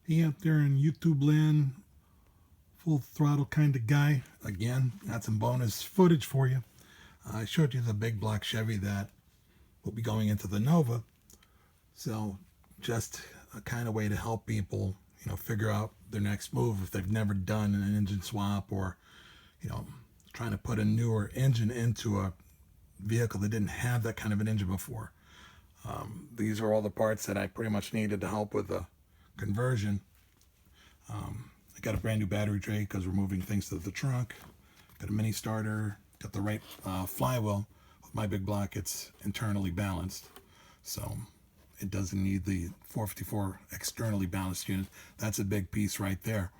He out there in YouTube land, full throttle kind of guy. Again, got some bonus footage for you. I showed you the big block Chevy that will be going into the Nova. So just a kind of way to help people, figure out their next move if they've never done an engine swap, or, trying to put a newer engine into a vehicle that didn't have that kind of an engine before. These are all the parts that I pretty much needed to help with the conversion. I got a brand new battery tray because we're moving things to the trunk. Got a mini starter. Got the right flywheel. With my big block, it's internally balanced, so it doesn't need the 454 externally balanced unit. That's a big piece right there.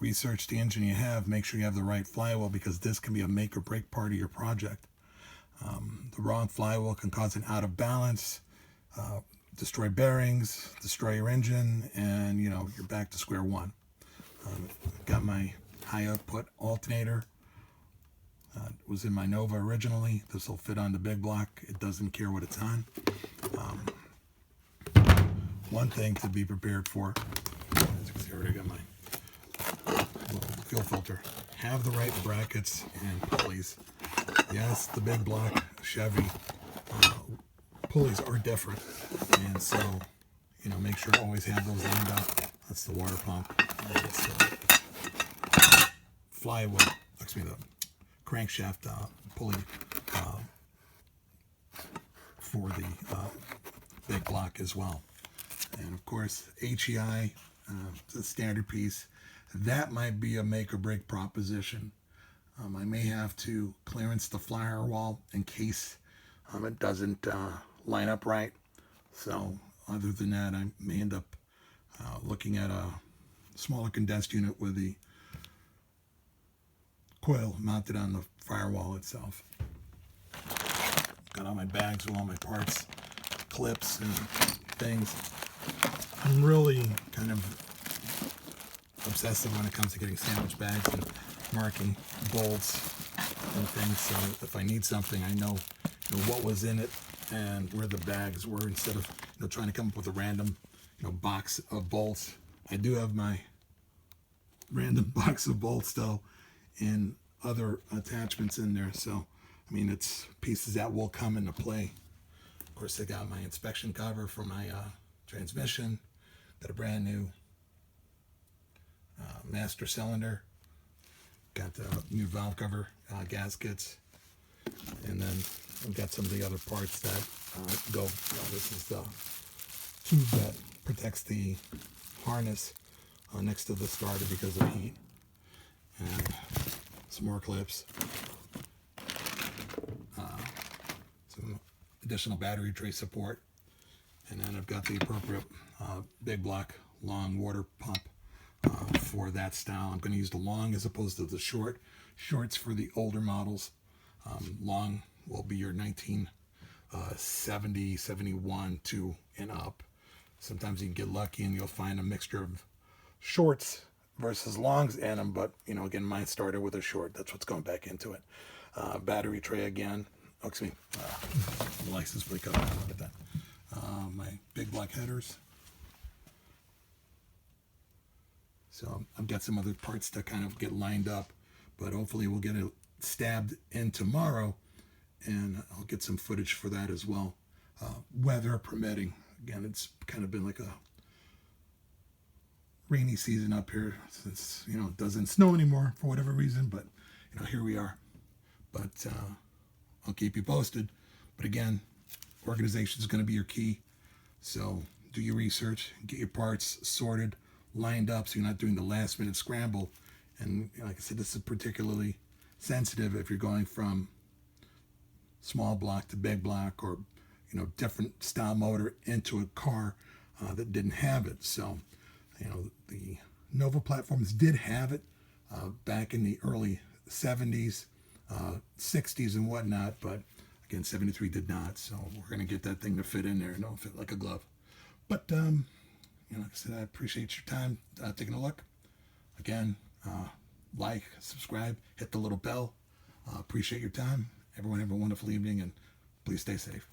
Research the engine you have. Make sure you have the right flywheel, because this can be a make or break part of your project. The wrong flywheel can cause an out of balance, destroy bearings, destroy your engine, and you're back to square one. Got my high output alternator. It was in my Nova originally. This will fit on the big block. It doesn't care what it's on. One thing to be prepared for, as you can see, I already got my little fuel filter. Have the right brackets and pulleys. Yes, the big block Chevy pulleys are different, and so make sure to always have those lined up. That's the water pump. That's the flywheel. Excuse me, the crankshaft pulley for the big block as well. And of course, HEI, the standard piece. That might be a make or break proposition. I may have to clearance the firewall in case it doesn't line up right. So other than that, I may end up looking at a smaller condensed unit with the coil mounted on the firewall itself. Got all my bags with all my parts, clips and things. I'm really kind of obsessive when it comes to getting sandwich bags and marking bolts and things, so if I need something, I know, what was in it and where the bags were, instead of trying to come up with a random box of bolts. I do have my random box of bolts though, and other attachments in there, so it's pieces that will come into play. Of course, I got my inspection cover for my transmission. Got a brand new master cylinder. Got the new valve cover gaskets, and then I've got some of the other parts that go. This is the tube that protects the harness next to the starter because of heat, and some more clips, some additional battery tray support, and then I've got the appropriate big block long water pump for that style. I'm going to use the long as opposed to the short. Shorts for the older models. Long will be your 1970, 71 to and up. Sometimes you can get lucky and you'll find a mixture of shorts versus longs in them, but again, mine started with a short. That's what's going back into it. Battery tray again. Oh, excuse me. License plate cover. Look at that. My big block headers. So I've got some other parts to kind of get lined up, but hopefully we'll get it stabbed in tomorrow, and I'll get some footage for that as well, weather permitting. Again, it's kind of been like a rainy season up here since it doesn't snow anymore for whatever reason, but here we are. But I'll keep you posted. But again, organization is going to be your key, so do your research, get your parts sorted, lined up, so you're not doing the last minute scramble. And like I said, this is particularly sensitive if you're going from small block to big block, or different style motor into a car that didn't have it. So the Nova platforms did have it back in the early 70s, 60s and whatnot, but again, 73 did not. So we're going to get that thing to fit in there, and it'll fit like a glove. But like I said, I appreciate your time taking a look. Again, like, subscribe, hit the little bell. Appreciate your time. Everyone have a wonderful evening, and please stay safe.